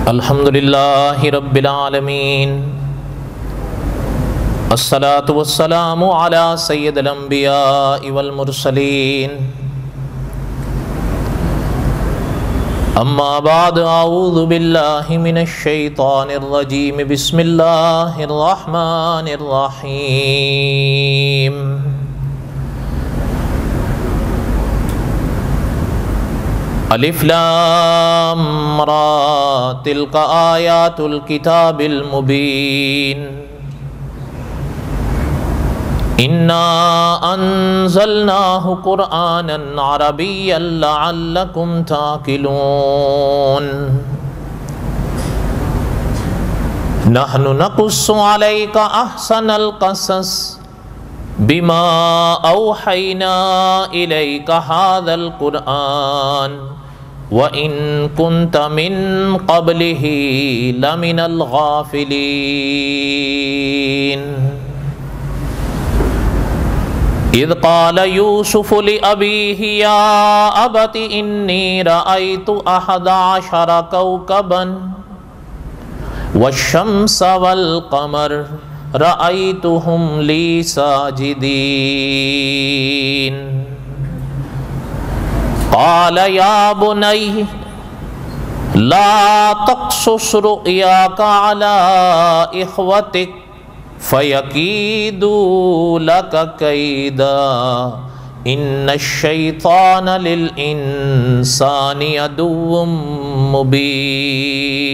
الحمدللہ رب العالمین، الصلاۃ والسلام علی سید الانبیاء والمرسلین، اما بعد، اعوذ باللہ من الشیطان الرجیم، بسم اللہ الرحمن الرحیم۔ الف لام را تلک آیات الکتاب المبین، انا انزلناہ قرآنا عربیا لعلکم تعقلون، نحن نقص علیک احسن القصص بما اوحینا الیک ھذا القرآن وَإِن كُنْتَ مِن قَبْلِهِ لَمِنَ الْغَافِلِينَ۔ اذ قال يوسف لأبيه يا أبت إني رأيت 11 كوكبا والشمس والقمر رأيتهم لي ساجدين، قال يا بني لا تقصص رؤياك على إخوتك فيكيدوا لك كيدا إن الشيطان للإنسان عدو مبين۔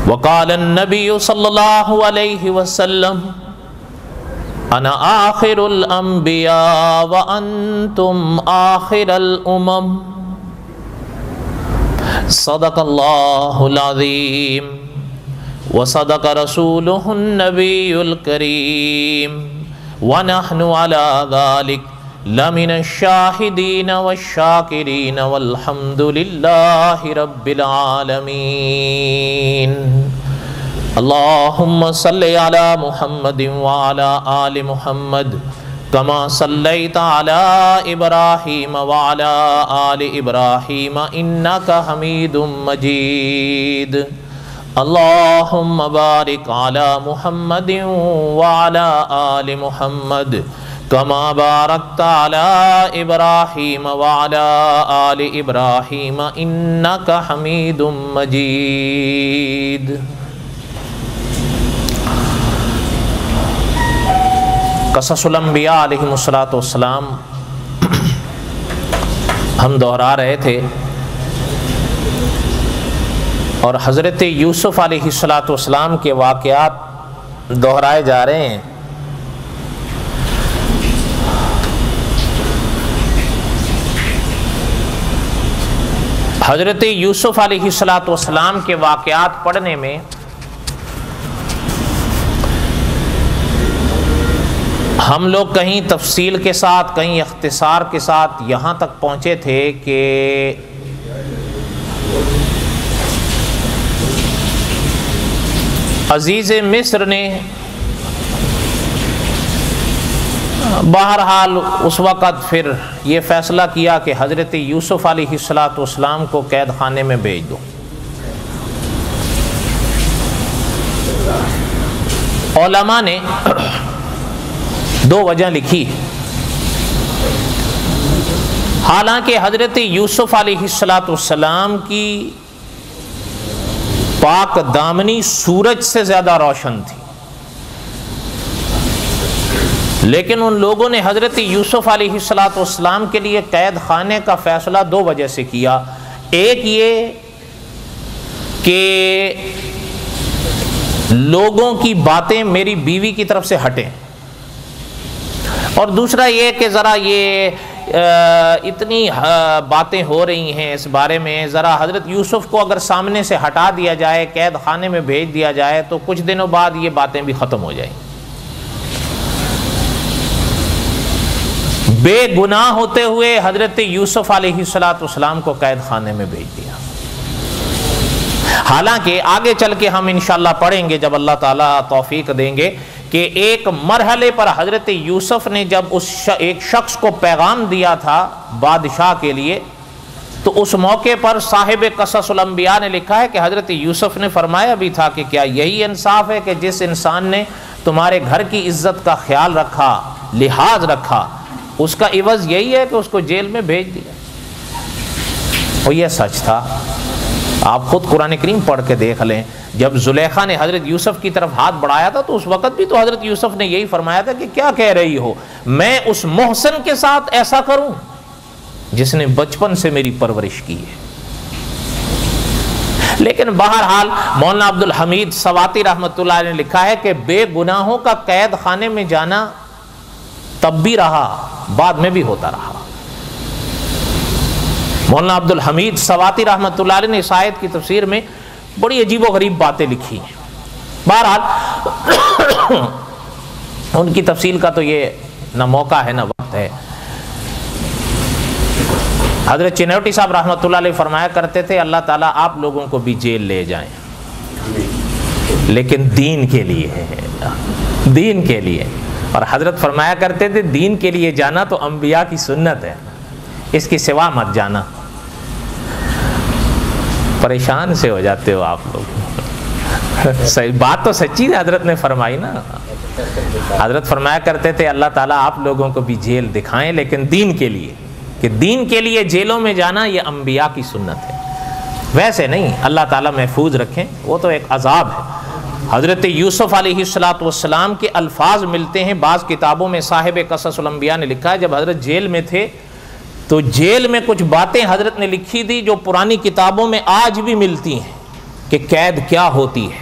وقال النبي صلى الله عليه وسلم انا آخر الانبیاء وانتم آخر الامم، صدق اللہ العظیم وصدق رسولہ النبی الکریم، ونحن على ذلك لمن الشاہدین والشاکرین والحمد للہ رب العالمین۔ اللہم صلی علی محمد وعلی آل محمد کما صلیت علی ابراہیم وعلی آل ابراہیم انکا حمید مجید۔ اللہم بارک علی محمد وعلی آل محمد کما بارکت علی ابراہیم وعلی آل ابراہیم انکا حمید مجید۔ قصص الانبیاء علیہم السلام ہم دہرا رہے تھے، اور حضرت یوسف علیہ السلام کے واقعات دہرائے جا رہے ہیں۔ حضرت یوسف علیہ السلام کے واقعات پڑھنے میں ہم لوگ کہیں تفصیل کے ساتھ کہیں اختصار کے ساتھ یہاں تک پہنچے تھے کہ عزیز مصر نے بہرحال اس وقت پھر یہ فیصلہ کیا کہ حضرت یوسف علیہ السلام کو قید خانے میں بھیج دو۔ علماء نے دو وجہ لکھی، حالانکہ حضرت یوسف علیہ السلام کی پاک دامنی سورج سے زیادہ روشن تھی، لیکن ان لوگوں نے حضرت یوسف علیہ السلام کے لیے قید خانے کا فیصلہ دو وجہ سے کیا۔ ایک یہ کہ لوگوں کی باتیں میری بیوی کی طرف سے ہٹیں، اور دوسرا یہ کہ ذرا یہ اتنی باتیں ہو رہی ہیں اس بارے میں، ذرا حضرت یوسف کو اگر سامنے سے ہٹا دیا جائے، قید خانے میں بھیج دیا جائے تو کچھ دنوں بعد یہ باتیں بھی ختم ہو جائیں۔ بے گناہ ہوتے ہوئے حضرت یوسف علیہ السلام کو قید خانے میں بھیج دیا۔ حالانکہ آگے چل کے ہم انشاءاللہ پڑھیں گے جب اللہ تعالیٰ توفیق دیں گے کہ ایک مرحلے پر حضرت یوسف نے جب ایک شخص کو پیغام دیا تھا بادشاہ کے لیے، تو اس موقع پر صاحب قصص الانبیاء نے لکھا ہے کہ حضرت یوسف نے فرمایا بھی تھا کہ کیا یہی انصاف ہے کہ جس انسان نے تمہارے گھر کی عزت کا خیال رکھا، لحاظ رکھا، اس کا عوض یہی ہے کہ اس کو جیل میں بھیج دیا؟ اور یہ سچ تھا۔ آپ خود قرآن کریم پڑھ کے دیکھ لیں، جب زلیخا نے حضرت یوسف کی طرف ہاتھ بڑھایا تھا تو اس وقت بھی تو حضرت یوسف نے یہی فرمایا تھا کہ کیا کہہ رہی ہو، میں اس محسن کے ساتھ ایسا کروں جس نے بچپن سے میری پرورش کی ہے۔ لیکن بہرحال مولانا عبد الحمید سواتی رحمۃ اللہ علیہ نے لکھا ہے کہ بے گناہوں کا قید خانے میں جانا تب بھی رہا، بعد میں بھی ہوتا رہا۔ مولانا عبد الحمید سواتی رحمۃ اللہ علیہ نے اس آیت کی تفسیر میں بڑی عجیب و غریب باتیں لکھی ہیں۔ بہرحال ان کی تفصیل کا تو یہ نہ موقع ہے نہ وقت ہے۔ حضرت چنوٹی صاحب رحمۃ اللہ علیہ فرمایا کرتے تھے اللہ تعالیٰ آپ لوگوں کو بھی جیل لے جائیں، لیکن دین کے لیے ہے، دین کے لیے۔ اور حضرت فرمایا کرتے تھے دین کے لیے جانا تو انبیاء کی سنت ہے، اس کی سوا مت جانا۔ پریشان سے ہو جاتے ہو آپ لوگ، بات تو سچی ہے، حضرت نے فرمائی نا۔ حضرت فرمایا کرتے تھے اللہ تعالیٰ آپ لوگوں کو بھی جیل دکھائیں لیکن دین کے لیے، کہ دین کے لیے جیلوں میں جانا یہ انبیاء کی سنت ہے، ویسے نہیں۔ اللہ تعالیٰ محفوظ رکھیں، وہ تو ایک عذاب ہے۔ حضرت یوسف علیہ السلام کے الفاظ ملتے ہیں بعض کتابوں میں۔ صاحب قصص الانبیاء نے لکھا ہے جب حضرت جیل میں تھے تو جیل میں کچھ باتیں حضرت نے لکھی تھی جو پرانی کتابوں میں آج بھی ملتی ہیں کہ قید کیا ہوتی ہے۔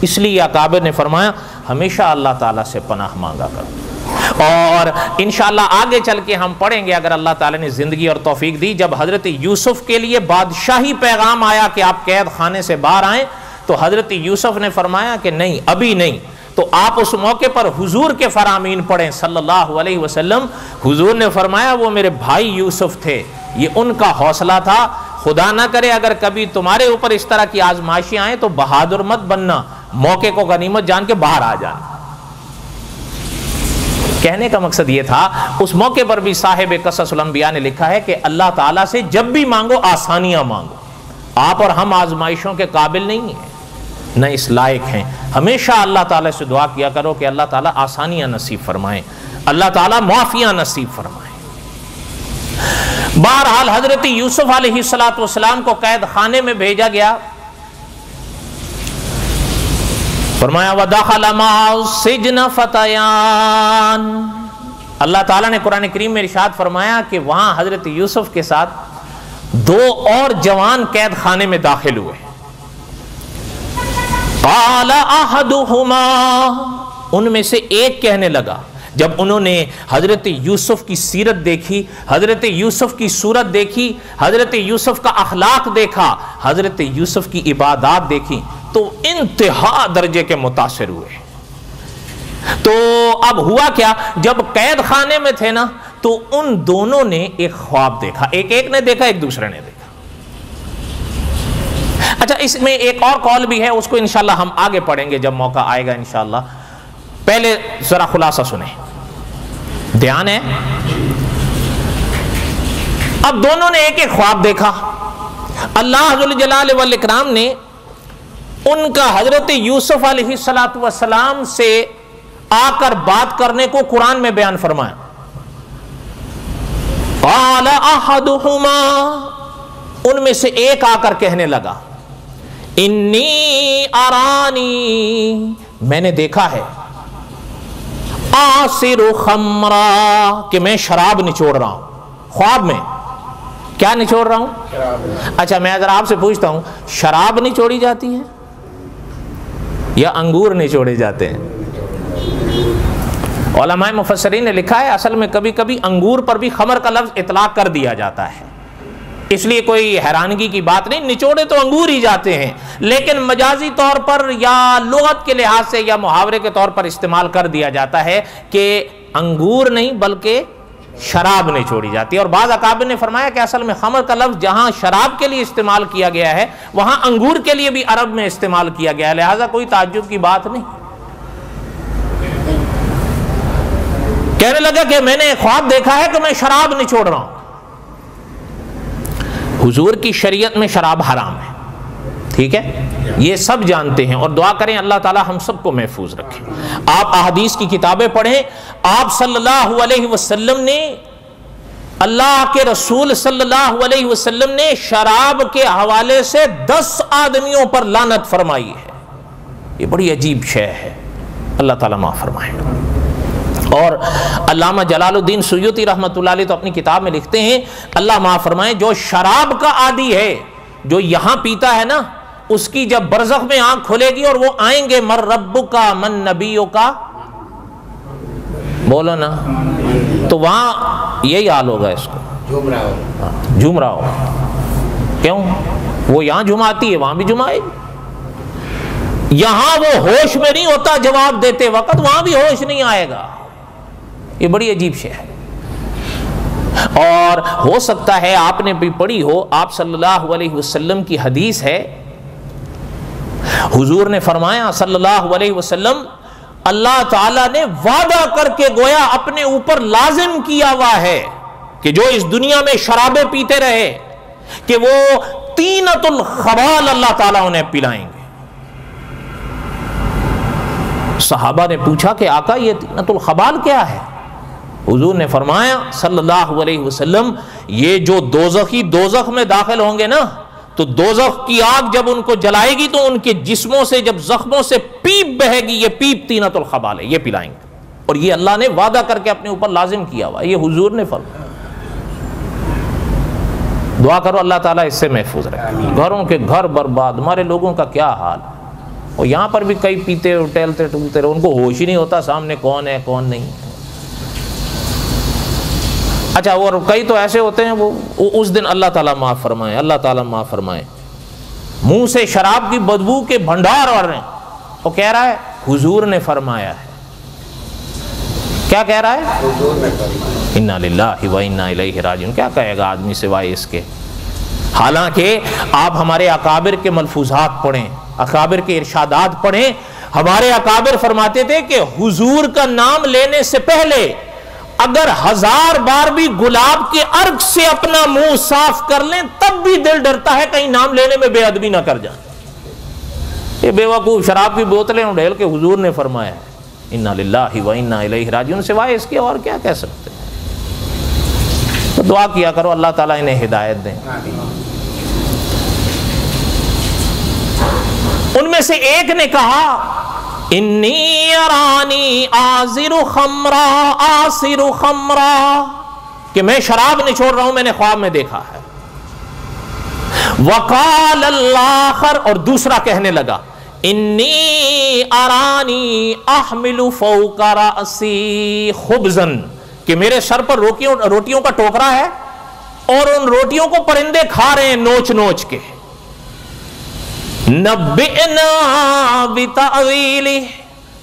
اس لیے اکابر نے فرمایا ہمیشہ اللہ تعالیٰ سے پناہ مانگا کرو، اور انشاءاللہ آگے چل کے ہم پڑھیں گے اگر اللہ تعالیٰ نے زندگی اور توفیق دی، جب حضرت یوسف کے لیے بادشاہی پیغام آیا کہ آپ قید خانے سے باہر آئیں تو حضرت یوسف نے فرمایا کہ نہیں، ابھی نہیں۔ تو آپ اس موقع پر حضور کے فرامین پڑھیں صلی اللہ علیہ وسلم۔ حضور نے فرمایا وہ میرے بھائی یوسف تھے، یہ ان کا حوصلہ تھا، خدا نہ کرے اگر کبھی تمہارے اوپر اس طرح کی آزمائشیں آئیں تو بہادر مت بننا، موقع کو غنیمت جان کے باہر آ جانا۔ کہنے کا مقصد یہ تھا اس موقع پر بھی صاحب قصص الانبیاء نے لکھا ہے کہ اللہ تعالیٰ سے جب بھی مانگو آسانیاں مانگو۔ آپ اور ہم آزمائشوں کے قابل نہیں ہیں، نہ اس لائق ہیں۔ ہمیشہ اللہ تعالیٰ سے دعا کیا کرو کہ اللہ تعالیٰ آسانیاں نصیب فرمائیں، اللہ تعالیٰ معافیاں نصیب فرمائیں۔ بہرحال حضرت یوسف علیہ السلام کو قید خانے میں بھیجا گیا۔ فرمایا وَدَخَلَ مَعَهُ السِّجْنَ فَتَيَانِ، اللہ تعالیٰ نے قرآن کریم میں ارشاد فرمایا کہ وہاں حضرت یوسف کے ساتھ دو اور جوان قید خانے میں داخل ہوئے۔ قال احدهما، ان میں سے ایک کہنے لگا جب انہوں نے حضرت یوسف کی سیرت دیکھی، حضرت یوسف کی صورت دیکھی، حضرت یوسف کا اخلاق دیکھا، حضرت یوسف کی عبادات دیکھی تو انتہا درجے کے متاثر ہوئے۔ تو اب ہوا کیا، جب قید خانے میں تھے نا تو ان دونوں نے ایک خواب دیکھا، ایک نے دیکھا ایک دوسرے نے دیکھا۔ اچھا اس میں ایک اور قول بھی ہے، اس کو انشاءاللہ ہم آگے پڑھیں گے جب موقع آئے گا انشاءاللہ۔ پہلے ذرا خلاصہ سنیں، دھیان ہے۔ اب دونوں نے ایک ایک خواب دیکھا۔ اللہ ذوالجلال والاکرام نے ان کا حضرت یوسف علیہ السلام سے آ کر بات کرنے کو قرآن میں بیان فرمایا۔ قال احدہما، ان میں سے ایک آ کر کہنے لگا انی ارانی، میں نے دیکھا ہے، آصر خمرا، کہ میں شراب نچوڑ رہا ہوں۔ خواب میں کیا نچوڑ رہا ہوں؟ اچھا میں اگر آپ سے پوچھتا ہوں شراب نچوڑی جاتی ہے یا انگور نچوڑے جاتے ہیں؟ علماء مفسرین نے لکھا ہے اصل میں کبھی کبھی انگور پر بھی خمر کا لفظ اطلاق کر دیا جاتا ہے، اس لیے کوئی حیرانگی کی بات نہیں، نچوڑے تو انگور ہی جاتے ہیں، لیکن مجازی طور پر یا لغت کے لحاظ سے یا محاورے کے طور پر استعمال کر دیا جاتا ہے کہ انگور نہیں بلکہ شراب نچوڑی جاتی ہے۔ اور بعض اکابر نے فرمایا کہ اصل میں خمر کا لفظ جہاں شراب کے لیے استعمال کیا گیا ہے وہاں انگور کے لیے بھی عرب میں استعمال کیا گیا ہے، لہذا کوئی تعجب کی بات نہیں۔ کہنے لگا کہ میں نے خواب دیکھا ہے کہ میں شراب نچوڑ رہا ہوں۔ حضور کی شریعت میں شراب حرام ہے، ٹھیک ہے، یہ سب جانتے ہیں، اور دعا کریں اللہ تعالی ہم سب کو محفوظ رکھے۔ آپ احادیث کی کتابیں پڑھیں، آپ صلی اللہ علیہ وسلم نے، اللہ کے رسول صلی اللہ علیہ وسلم نے شراب کے حوالے سے 10 آدمیوں پر لعنت فرمائی ہے۔ یہ بڑی عجیب شے ہے، اللہ تعالیٰ معاف فرمائے۔ اور علامہ جلال الدین سیوطی رحمۃ اللہ علیہ تو اپنی کتاب میں لکھتے ہیں، اللہ معاف فرمائے، جو شراب کا عادی ہے، جو یہاں پیتا ہے نا، اس کی جب برزخ میں آنکھ کھلے گی اور وہ آئیں گے، من ربک من نبیک، بولو نا، تو وہاں یہی حال ہوگا، اس کو جھوم رہا ہو۔ کیوں؟ وہ یہاں جھماتی ہے، وہاں بھی جھمائے گی۔ یہاں وہ ہوش میں نہیں ہوتا جواب دیتے وقت، وہاں بھی ہوش نہیں آئے گا۔ یہ بڑی عجیب شے ہے۔ اور ہو سکتا ہے آپ نے بھی پڑھی ہو، آپ صلی اللہ علیہ وسلم کی حدیث ہے، حضور نے فرمایا صلی اللہ علیہ وسلم، اللہ تعالیٰ نے وعدہ کر کے گویا اپنے اوپر لازم کیا ہوا ہے کہ جو اس دنیا میں شرابیں پیتے رہے کہ وہ طینۃ الخبال اللہ تعالیٰ انہیں پلائیں گے۔ صحابہ نے پوچھا کہ آقا یہ طینۃ الخبال کیا ہے؟ حضور نے فرمایا صلی اللہ علیہ وسلم، یہ جو دوزخی دوزخ میں داخل ہوں گے نا، تو دوزخ کی آگ جب ان کو جلائے گی تو ان کے جسموں سے جب زخموں سے پیپ بہے گی، یہ پیپ طینۃ الخبال ہے، یہ پلائیں گے، اور یہ اللہ نے وعدہ کر کے اپنے اوپر لازم کیا ہوا، یہ حضور نے فرمایا۔ دعا کرو اللہ تعالیٰ اس سے محفوظ رکھے۔ گھروں کے گھر برباد، ہمارے لوگوں کا کیا حال ہے، اور یہاں پر بھی کئی پیتے ٹہلتے ٹولتے رہے، ان کو ہوش ہی نہیں ہوتا سامنے کون ہے کون نہیں۔ اچھا، اور کئی تو ایسے ہوتے ہیں وہ اس دن اللہ تعالیٰ معاف فرمائے، اللہ تعالیٰ معاف فرمائے، منہ سے شراب کی بدبو کے بھنڈار اور رہے ہیں، وہ کہہ رہا ہے حضور نے فرمایا ہے۔ کیا کہہ رہا ہے؟ حضور نے فرمایا۔ انا للہ و انا الیہ راجعون۔ کیا کہے گا آدمی سوائے اس کے؟ حالانکہ آپ ہمارے اکابر کے ملفوظات پڑھیں، اکابر کے ارشادات پڑھیں، ہمارے اکابر فرماتے تھے کہ حضور کا نام لینے سے پہلے اگر 1000 بار بھی گلاب کے عرق سے اپنا منہ صاف کر لیں تب بھی دل ڈرتا ہے کہیں نام لینے میں بے ادبی نہ کر جائیں۔ یہ بے وقوف شراب کی بوتلیں ڈھیل کے حضور نے فرمایا ہے انا للہ و انا الیہ راجعون، سوائے اس کے اور کیا کہہ سکتے ہیں؟ تو دعا کیا کرو اللہ تعالیٰ انہیں ہدایت دیں۔ ان میں سے ایک نے کہا انی ارانی آزر خمرا آصر خمرا، کہ میں شراب نچوڑ رہا ہوں، میں نے خواب میں دیکھا ہے۔ وقال الآخر، اور دوسرا کہنے لگا انی ارانی احمل فوق رأسی خبزا، کہ میرے سر پر روٹیوں کا ٹوکرا ہے اور ان روٹیوں کو پرندے کھا رہے ہیں نوچ نوچ کے۔ نبئنا بتأویلہ،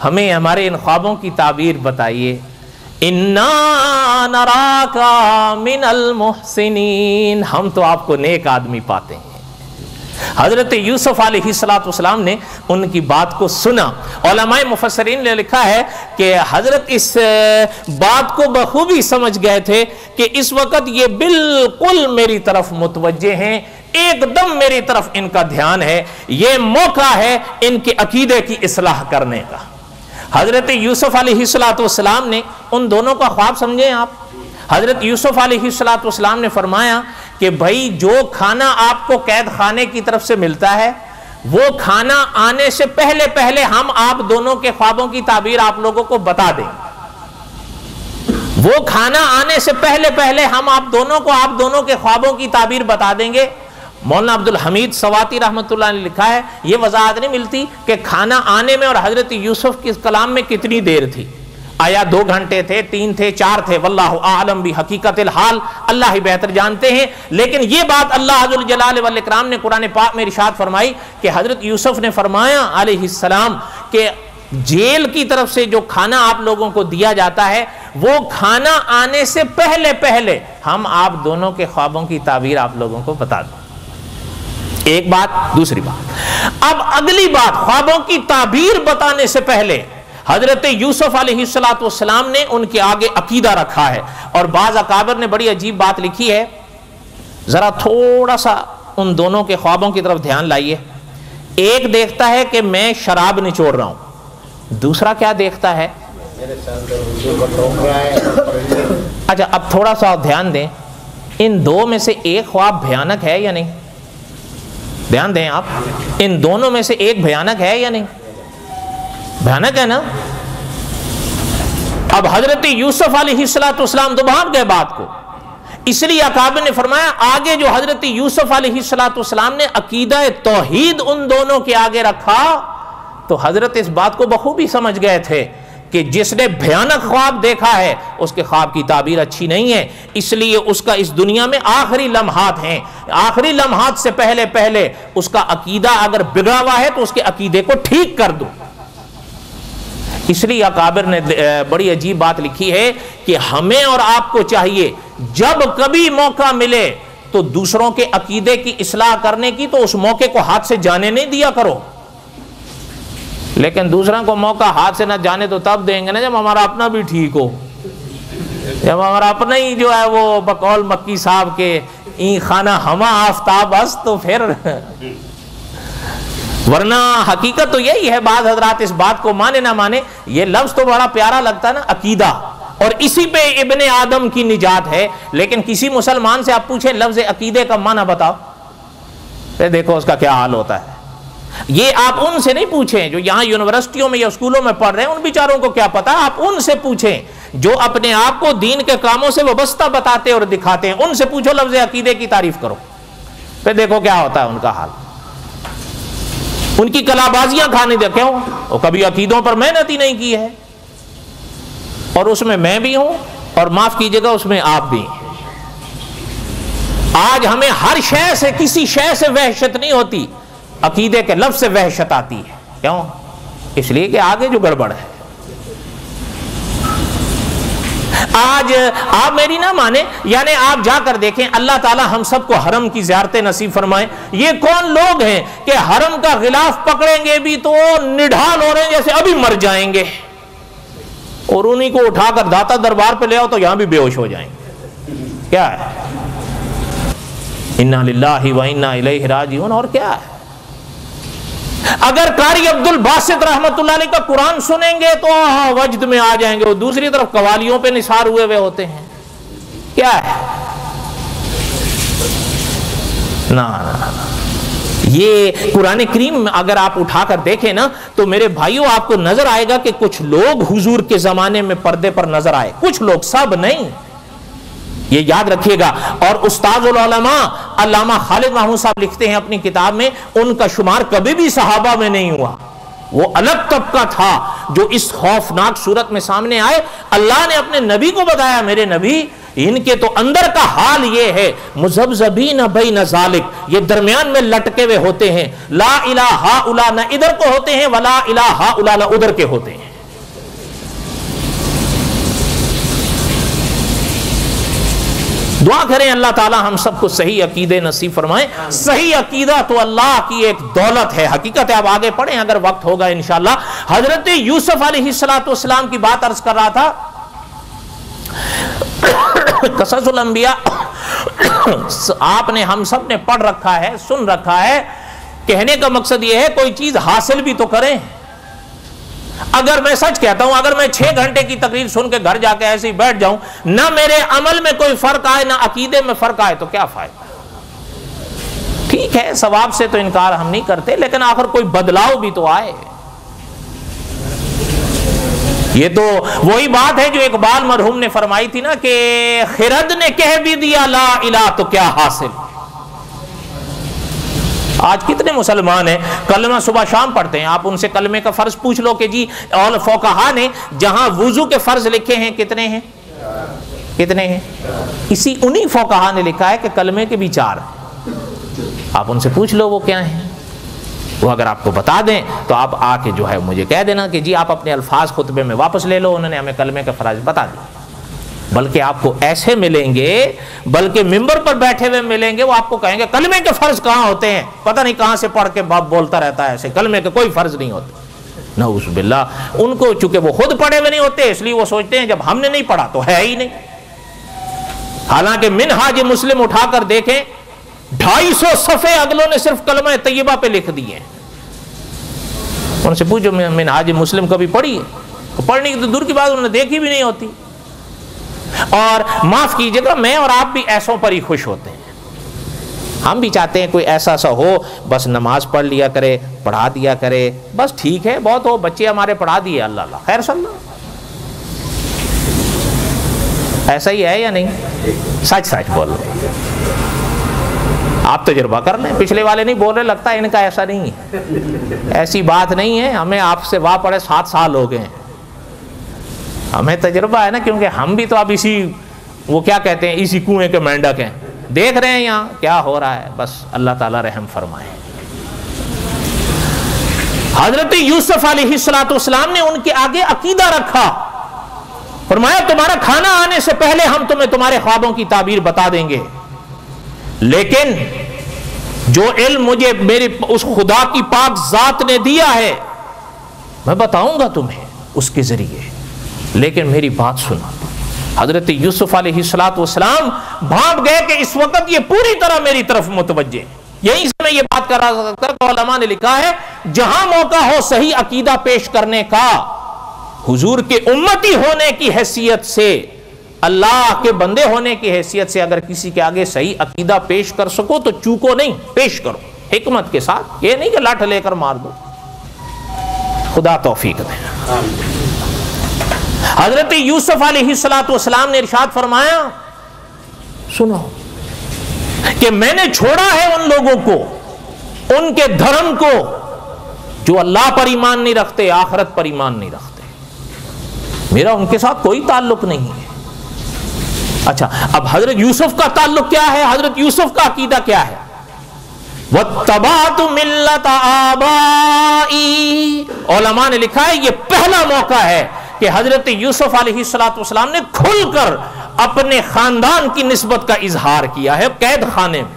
ہمیں ہمارے ان خوابوں کی تعبیر بتائیے۔ انا نراک من المحسنین، ہم تو آپ کو نیک آدمی پاتے ہیں۔ حضرت یوسف علیہ السلام نے ان کی بات کو سنا۔ علماء مفسرین نے لکھا ہے کہ حضرت اس بات کو بخوبی سمجھ گئے تھے کہ اس وقت یہ بالکل میری طرف متوجہ ہیں، ایک دم میری طرف ان کا دھیان ہے، یہ موقع ہے ان کے عقیدے کی اصلاح کرنے کا۔ حضرت یوسف علیہ السلام نے ان دونوں کا خواب سمجھیں آپ۔ حضرت یوسف علیہ السلام نے فرمایا کہ بھائی جو کھانا آپ کو قید خانے کی طرف سے ملتا ہے، وہ کھانا آنے سے پہلے پہلے ہم آپ دونوں کے خوابوں کی تعبیر آپ لوگوں کو بتا دیں۔ وہ کھانا آنے سے پہلے پہلے ہم آپ دونوں کے خوابوں کی تعبیر بتا دیں گے۔ مولانا عبدالحمید سواتی رحمۃ اللہ نے لکھا ہے، یہ وضاحت نہیں ملتی کہ کھانا آنے میں اور حضرت یوسف کے کلام میں کتنی دیر تھی، آیا 2 گھنٹے تھے، 3 تھے، 4 تھے، واللہ اعلم بحقیقت الحال، اللہ ہی بہتر جانتے ہیں۔ لیکن یہ بات اللہ ذوالجلال والاکرام نے قرآن پاک میں ارشاد فرمائی کہ حضرت یوسف نے فرمایا علیہ السلام کہ جیل کی طرف سے جو کھانا آپ لوگوں کو دیا جاتا ہے، وہ کھانا آنے سے پہلے پہلے ہم آپ دونوں کے خوابوں کی تعبیر آپ لوگوں کو بتا دیں۔ ایک بات۔ دوسری بات، اب اگلی بات، خوابوں کی تعبیر بتانے سے پہلے حضرت یوسف علیہ السلام نے ان کے آگے عقیدہ رکھا ہے، اور بعض اکابر نے بڑی عجیب بات لکھی ہے ذرا تھوڑا سا ان دونوں کے خوابوں کی طرف دھیان لائیے. ایک دیکھتا ہے کہ میں شراب نچوڑ رہا ہوں, دوسرا کیا دیکھتا ہے؟ اچھا اب تھوڑا سا دھیان دیں, ان دو میں سے ایک خواب بھیانک ہے یا نہیں؟ دھیان دیں آپ, ان دونوں میں سے ایک بھیانک ہے یا نہیں؟ بھیانک ہے نا. اب حضرت یوسف علیہ السلام تو بھانپ گئے بات کو, اس لیے اکابر نے فرمایا آگے جو حضرت یوسف علیہ السلام نے عقیدہ توحید ان دونوں کے آگے رکھا تو حضرت اس بات کو بخوبی سمجھ گئے تھے کہ جس نے بھیانک خواب دیکھا ہے اس کے خواب کی تعبیر اچھی نہیں ہے, اس لیے اس کا اس دنیا میں آخری لمحات ہیں, آخری لمحات سے پہلے اس کا عقیدہ اگر بگڑا ہوا ہے تو اس کے عقیدے کو ٹھیک کر دو. اس لیے اکابر نے بڑی عجیب بات لکھی ہے کہ ہمیں اور آپ کو چاہیے جب کبھی موقع ملے تو دوسروں کے عقیدے کی اصلاح کرنے کی تو اس موقع کو ہاتھ سے جانے نہیں دیا کرو, لیکن دوسروں کو موقع ہاتھ سے نہ جانے تو تب دیں گے نا جب ہمارا اپنا بھی ٹھیک ہو, جب ہمارا اپنا ہی جو ہے وہ بقول مکی صاحب کے این خانہ ہما آفتاب است تو پھر ورنہ حقیقت تو یہی ہے. بعض حضرات اس بات کو مانے نہ مانے, یہ لفظ تو بڑا پیارا لگتا ہے نا عقیدہ, اور اسی پہ ابن آدم کی نجات ہے, لیکن کسی مسلمان سے آپ پوچھیں لفظ عقیدے کا معنی بتاؤ, پھر دیکھو اس کا کیا حال ہوتا ہے. یہ آپ ان سے نہیں پوچھیں جو یہاں یونیورسٹیوں میں یا اسکولوں میں پڑھ رہے ہیں, ان بیچاروں کو کیا پتا, آپ ان سے پوچھیں جو اپنے آپ کو دین کے کاموں سے وابستہ بتاتے اور دکھاتے ہیں, ان سے پوچھو لفظ عقیدے کی تعریف کرو, پھر دیکھو کیا ہوتا ہے ان کا حال. ان کی کلابازیاں کھانے دے, کیوں؟ وہ کبھی عقیدوں پر محنت ہی نہیں کی ہے, اور اس میں بھی ہوں, اور معاف کیجئے گا اس میں آپ بھی. آج ہمیں ہر شے سے, کسی شے سے وحشت نہیں ہوتی, عقیدے کے لفظ سے وحشت آتی ہے. کیوں؟ اس لیے کہ آگے جو گڑبڑ ہے. آج آپ میری نہ مانے, یعنی آپ جا کر دیکھیں, اللہ تعالی ہم سب کو حرم کی زیارتیں نصیب فرمائیں. یہ کون لوگ ہیں کہ حرم کا غلاف پکڑیں گے بھی تو نڈھال ہو رہے ہیں جیسے ابھی مر جائیں گے, اور انہی کو اٹھا کر داتا دربار پہ لے آؤ تو یہاں بھی بے ہوش ہو جائیں گے. کیا ہے؟ انا للہ و انا الیہ راجعون. اور کیا ہے؟ اگر قاری عبد الباسط رحمت اللہ علیہ کا قرآن سنیں گے تو وجد میں آ جائیں گے, وہ دوسری طرف قوالیوں پہ نثار ہوئے ہوئے ہوتے ہیں. کیا ہے؟ نا یہ قرآن کریم اگر آپ اٹھا کر دیکھیں نا تو میرے بھائیوں آپ کو نظر آئے گا کہ کچھ لوگ حضور کے زمانے میں پردے پر نظر آئے, کچھ لوگ, سب نہیں, یہ یاد رکھیے گا. اور استاذ العلماء علامہ خالد محمود صاحب لکھتے ہیں اپنی کتاب میں, ان کا شمار کبھی بھی صحابہ میں نہیں ہوا, وہ الگ طبقہ تھا جو اس خوفناک صورت میں سامنے آئے. اللہ نے اپنے نبی کو بتایا, میرے نبی ان کے تو اندر کا حال یہ ہے, مذبذبین بین ذالک, یہ درمیان میں لٹکے ہوئے ہوتے ہیں, لا الہ ہؤلاء, نہ ادھر کو ہوتے ہیں, ولا الہ ہؤلاء, نہ ادھر کے ہوتے ہیں. دعا کریں اللہ تعالی ہم سب کو صحیح عقیدے نصیب فرمائیں. صحیح عقیدہ تو اللہ کی ایک دولت ہے, حقیقت ہے. آپ آگے پڑھیں اگر وقت ہوگا انشاءاللہ. حضرت یوسف علیہ السلام کی بات عرض کر رہا تھا. قصص الانبیاء آپ نے, ہم سب نے پڑھ رکھا ہے, سن رکھا ہے. کہنے کا مقصد یہ ہے کوئی چیز حاصل بھی تو کریں. اگر میں سچ کہتا ہوں, اگر میں 6 گھنٹے کی تقریر سن کے گھر جا کے ایسے ہی بیٹھ جاؤں, نہ میرے عمل میں کوئی فرق آئے, نہ عقیدے میں فرق آئے, تو کیا فائدہ؟ ٹھیک ہے ثواب سے تو انکار ہم نہیں کرتے, لیکن آخر کوئی بدلاؤ بھی تو آئے. یہ تو وہی بات ہے جو اقبال مرحوم نے فرمائی تھی نا کہ خرد نے کہہ بھی دیا لا الہ تو کیا حاصل. آج کتنے مسلمان ہیں کلمہ صبح شام پڑھتے ہیں, آپ ان سے کلمے کا فرض پوچھ لو کہ جی, اور فقہا نے جہاں وضو کے فرض لکھے ہیں کتنے ہیں, کتنے ہیں؟ اسی انہی فقہا نے لکھا ہے کہ کلمے کے بھی 4. آپ ان سے پوچھ لو وہ کیا ہیں, وہ اگر آپ کو بتا دیں تو آپ آ کے جو ہے مجھے کہہ دینا کہ جی آپ اپنے الفاظ خطبے میں واپس لے لو, انہوں نے ہمیں کلمے کا فرض بتا دیا. بلکہ آپ کو ایسے ملیں گے, بلکہ ممبر پر بیٹھے ہوئے ملیں گے, وہ آپ کو کہیں گے کلمے کے فرض کہاں ہوتے ہیں, پتہ نہیں کہاں سے پڑھ کے باپ بولتا رہتا ہے ایسے, کلمے کے کوئی فرض نہیں ہوتے. نعوذ باللہ. ان کو چونکہ وہ خود پڑھے ہوئے نہیں ہوتے, اس لیے وہ سوچتے ہیں جب ہم نے نہیں پڑھا تو ہے ہی نہیں. حالانکہ منہاج مسلم اٹھا کر دیکھیں 250 صفحے اگلوں نے صرف کلمہ طیبہ پہ لکھ دیے. ان سے پوچھو منہاج مسلم کبھی پڑھی ہے؟ پڑھنے کی تو دور کی بات انہوں نے دیکھی بھی نہیں ہوتی. اور معاف کیجیے گا میں اور آپ بھی ایسوں پر ہی خوش ہوتے ہیں. ہم بھی چاہتے ہیں کوئی ایسا سا ہو بس نماز پڑھ لیا کرے, پڑھا دیا کرے, بس ٹھیک ہے بہت ہو, بچے ہمارے پڑھا دیے, اللہ اللہ خیر صلی اللہ. ایسا ہی ہے یا نہیں؟ سچ سچ بول رہے آپ, تجربہ کر لیں. پچھلے والے نہیں بول رہے, لگتا ہے ان کا ایسا نہیں ہے. ایسی بات نہیں ہے. ہمیں آپ سے واہ پڑے 7 سال ہو گئے ہیں, ہمیں تجربہ ہے نا, کیونکہ ہم بھی تو اب اسی وہ کیا کہتے ہیں اسی کنویں کے مینڈک ہیں. دیکھ رہے ہیں یہاں کیا ہو رہا ہے. بس اللہ تعالیٰ رحم فرمائے. حضرت یوسف علیہ السلام نے ان کے آگے عقیدہ رکھا, فرمایا تمہارا کھانا آنے سے پہلے ہم تمہیں تمہارے خوابوں کی تعبیر بتا دیں گے, لیکن جو علم مجھے میرے اس خدا کی پاک ذات نے دیا ہے میں بتاؤں گا تمہیں اس کے ذریعے, لیکن میری بات سنو. حضرت یوسف علیہ السلام بھاپ گئے کہ اس وقت یہ پوری طرح میری طرف متوجہ ہے. یہیں سے میں یہ بات کر رہا تھا کہ علماء نے لکھا ہے جہاں موقع ہو صحیح عقیدہ پیش کرنے کا, حضور کے امتی ہونے کی حیثیت سے, اللہ کے بندے ہونے کی حیثیت سے اگر کسی کے آگے صحیح عقیدہ پیش کر سکو تو چوکو نہیں, پیش کرو حکمت کے ساتھ. یہ نہیں کہ لاٹھ لے کر مار دو. خدا توفیق دے. حضرت یوسف علیہ السلام نے ارشاد فرمایا سنو کہ میں نے چھوڑا ہے ان لوگوں کو, ان کے دھرم کو جو اللہ پر ایمان نہیں رکھتے, آخرت پر ایمان نہیں رکھتے. میرا ان کے ساتھ کوئی تعلق نہیں ہے. اچھا اب حضرت یوسف کا تعلق کیا ہے, حضرت یوسف کا عقیدہ کیا ہے؟ وَاتَّبَعْتُ مِلَّةَ آبَائِي. علماء نے لکھا ہے یہ پہلا موقع ہے کہ حضرت یوسف علیہ السلام نے کھل کر اپنے خاندان کی نسبت کا اظہار کیا ہے قید خانے میں.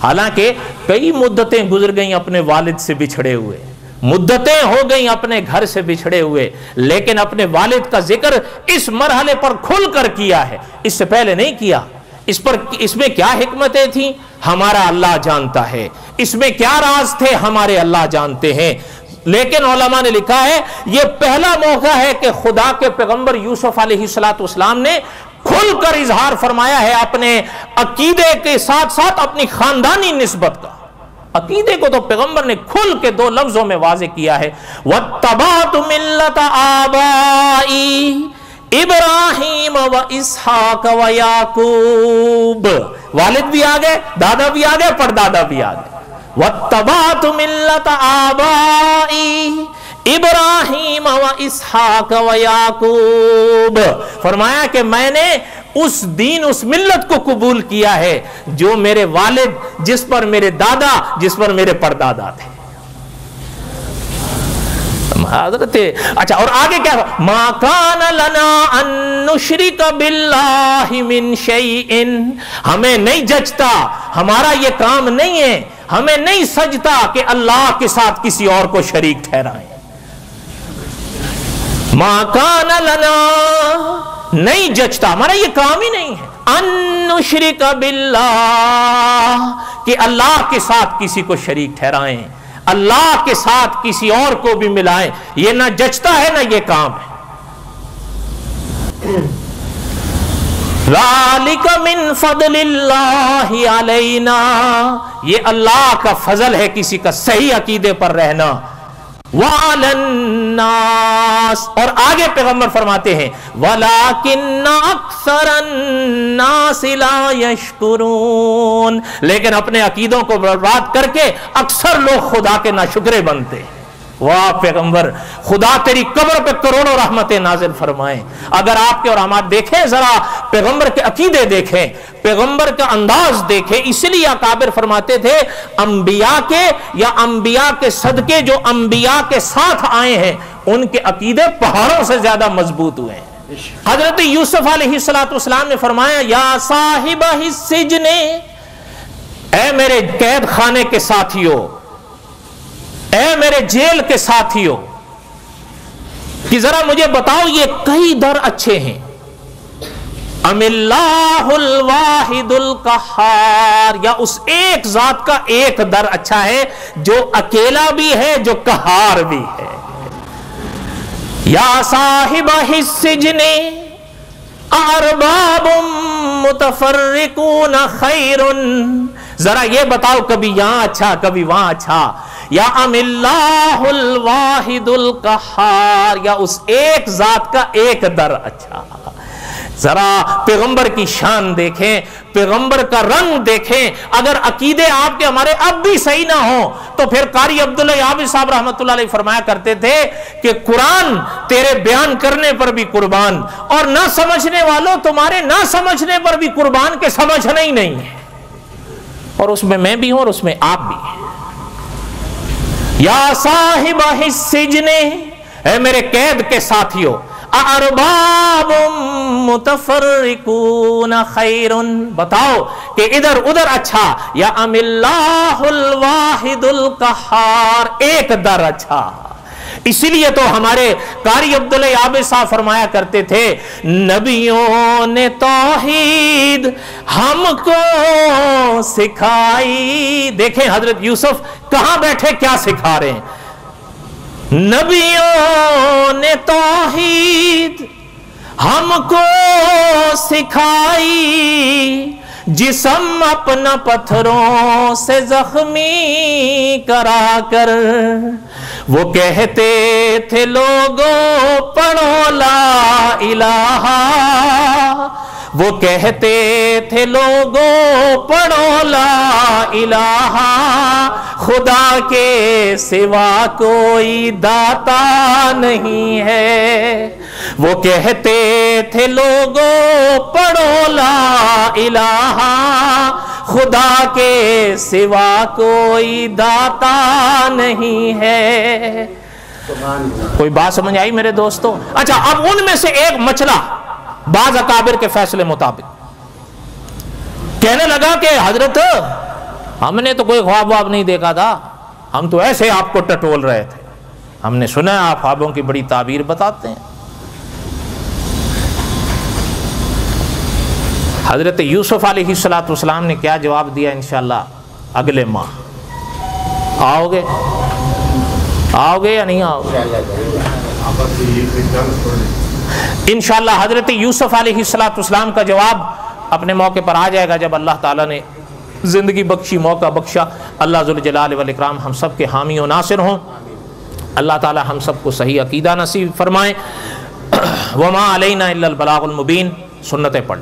حالانکہ کئی مدتیں گزر گئیں اپنے والد سے بچھڑے ہوئے, مدتیں ہو گئیں اپنے گھر سے بچھڑے ہوئے, لیکن اپنے والد کا ذکر اس مرحلے پر کھل کر کیا ہے, اس سے پہلے نہیں کیا. اس میں کیا حکمتیں تھیں ہمارا اللہ جانتا ہے, اس میں کیا راز تھے ہمارے اللہ جانتے ہیں. لیکن علماء نے لکھا ہے یہ پہلا موقع ہے کہ خدا کے پیغمبر یوسف علیہ السلام نے کھل کر اظہار فرمایا ہے اپنے عقیدے کے ساتھ ساتھ اپنی خاندانی نسبت کا. عقیدے کو تو پیغمبر نے کھل کے 2 لفظوں میں واضح کیا ہے, وَاتَّبَعْتُ مِلَّةَ آبَائِي ابراہیم و اسحاق و یعقوب. والد بھی آگئے, دادا بھی آگئے, پردادا بھی آگئے. وَاتَّبَعْتُ مِلَّةَ آبَائِي ابراہیم و اسحاق و یعقوب. فرمایا کہ میں نے اس دین, اس ملت کو قبول کیا ہے جو میرے والد, جس پر میرے دادا, جس پر میرے پردادا تھے. حضرت اچھا اور آگے کیا, ما کان لنا ان نشرک باللہ من شیء. ہمیں نہیں جچتا, ہمارا یہ کام نہیں ہے, ہمیں نہیں سجتا کہ اللہ کے ساتھ کسی اور کو شریک ٹھہرائیں. ما کان لنا, نہیں جچتا, ہمارا یہ کام ہی نہیں ہے, ان نشرک باللہ, کہ اللہ کے ساتھ کسی کو شریک ٹھہرائیں, اللہ کے ساتھ کسی اور کو بھی ملائیں. یہ نہ جچتا ہے نہ یہ کام ہے. ذالک من فضل اللہ علینا, یہ اللہ کا فضل ہے کسی کا صحیح عقیدے پر رہنا. وعلی الناس, اور آگے پیغمبر فرماتے ہیں ولیکن اکثر الناس لا یشکرون, لیکن اپنے عقیدوں کو برباد کر کے اکثر لوگ خدا کے ناشکرے بنتے ہیں. واہ پیغمبر, خدا تیری قبر پہ کروڑوں رحمتیں نازل فرمائیں. اگر آپ کے اور ہمارے دیکھیں, ذرا پیغمبر کے عقیدے دیکھیں, پیغمبر کا انداز دیکھیں. اس لیے اکابر فرماتے تھے انبیاء کے یا انبیاء کے صدقے جو انبیاء کے ساتھ آئے ہیں ان کے عقیدے پہاڑوں سے زیادہ مضبوط ہوئے ہیں. حضرت یوسف علیہ السلام نے فرمایا یا صاحب السجن, اے میرے قید خانے کے ساتھیوں, اے میرے جیل کے ساتھیوں, کہ ذرا مجھے بتاؤ یہ کئی در اچھے ہیں, ام اللہ الواحد القہار، یا اس ایک ذات کا ایک در اچھا ہے جو اکیلا بھی ہے، جو قہار بھی ہے. یا صاحب السجن ارباب متفرقون خیر، ذرا یہ بتاؤ کبھی یہاں اچھا کبھی وہاں اچھا. یا ام اللہ الواحد القہار، یا اس ایک ذات کا ایک در اچھا. ذرا پیغمبر کی شان دیکھیں، پیغمبر کا رنگ دیکھیں. اگر عقیدے آپ کے ہمارے اب بھی صحیح نہ ہوں تو پھر قاری عبداللہ یابی صاحب رحمۃ اللہ علیہ فرمایا کرتے تھے کہ قرآن تیرے بیان کرنے پر بھی قربان، اور نہ سمجھنے والوں تمہارے نہ سمجھنے پر بھی قربان، کے سمجھنا ہی نہیں ہے. اور اس میں بھی ہوں اور اس میں آپ بھی ہیں. یا صاحب السجن، اے میرے قید کے ساتھیوں، ارباب متفرقون خیر، بتاؤ کہ ادھر ادھر اچھا، یا ام اللہ الواحد القہار، ایک در اچھا. اسی لیے تو ہمارے قاری عبداللہ یابی صاحب فرمایا کرتے تھے نبیوں نے توحید ہم کو سکھائی. دیکھیں حضرت یوسف کہاں بیٹھے کیا سکھا رہے ہیں. نبیوں نے توحید ہم کو سکھائی، جسم اپنا پتھروں سے زخمی کرا کر. وہ کہتے تھے لوگوں پڑھو لا الہ، وہ کہتے تھے لوگوں پڑھو لا الہ، خدا کے سوا کوئی داتا نہیں ہے. وہ کہتے تھے لوگوں پڑھو لا الہ، خدا کے سوا کوئی داتا نہیں ہے. کوئی بات سمجھ آئی میرے دوستو؟ اچھا، اب ان میں سے ایک مچلا بعض اکابر کے فیصلے مطابق کہنے لگا کہ حضرت ہم نے تو کوئی خواب واب نہیں دیکھا تھا، ہم تو ایسے آپ کو ٹٹول رہے تھے، ہم نے سنا آپ خوابوں کی بڑی تعبیر بتاتے ہیں. حضرت یوسف علیہ السلام نے کیا جواب دیا؟ انشاءاللہ اگلے ماہ آؤ گے یا نہیں آؤ گے؟ انشاءاللہ حضرت یوسف علیہ السلام کا جواب اپنے موقع پر آ جائے گا جب اللہ تعالیٰ نے زندگی بخشی، موقع بخشا. اللہ ذوالجلال والاکرام ہم سب کے حامی و ناصر ہوں. اللہ تعالیٰ ہم سب کو صحیح عقیدہ نصیب فرمائیں. وما علینا الا البلاغ المبین. سنتیں پڑھ.